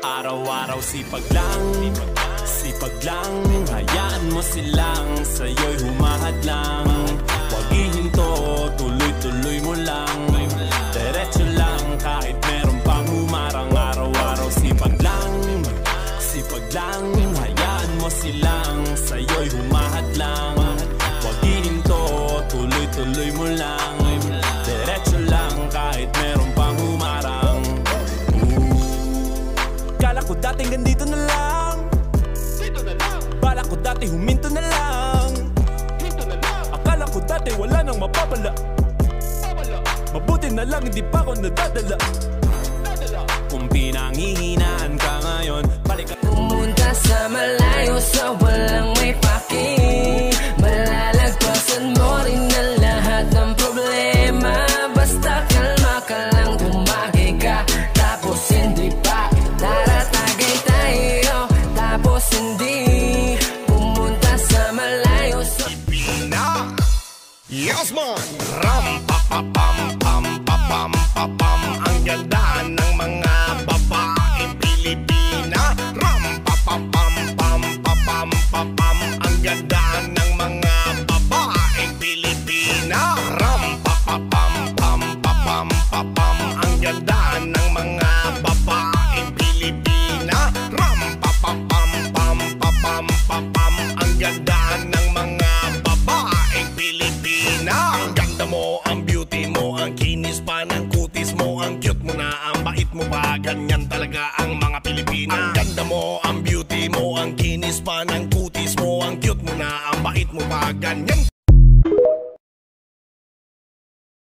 Araw-araw sipag lang, sipag lang. Hayaan mo silang sa'yo'y humahad lang. Huwag ihinto, tuloy-tuloy mo lang. Diretso lang kahit meron pang humarang. Araw-araw sipag lang, sipag lang. Hayaan mo silang sa'yo'y humahad lang. Huwag ihinto, tuloy-tuloy mo lang. Diretso lang kahit meron pang humarang. Kala ko dati ganito na lang, bala ko dati huminto na lang. Akala ko dati wala nang mapapala. Mabuti na lang hindi pa ako nadadala. Kung pinanghihinaan ka ngayon, balik ka. Pumunta sa malayo sa walang may paki. Malalagpasan mo rin na lahat ng problema. Basta kalma ka lang, tumagi ka. Tapos hindi pa taratagay tayo. Tapos hindi pumunta sa malayo sa Pina. Yes man. Ram pa pa pam pam pa pam pa pam. Ang ganda ng mga babaeng Pilipina. Ram pa pa pam pam pa pam pa pam. Ang ganda ng mga babaeng Pilipina. Ram pa pa pam pam pa pam pa pam. Ang ganda ng mga babaeng Pilipina. Ram pa pa pam pam pa pam pa pam. Ang ganda ng mga babaeng Pilipina. Ang ganda mo, ang beauty mo, ang kinis pa ng kutis mo, ang cute mo na, ang bait mo pa, ganyan talaga ang mga Pilipina.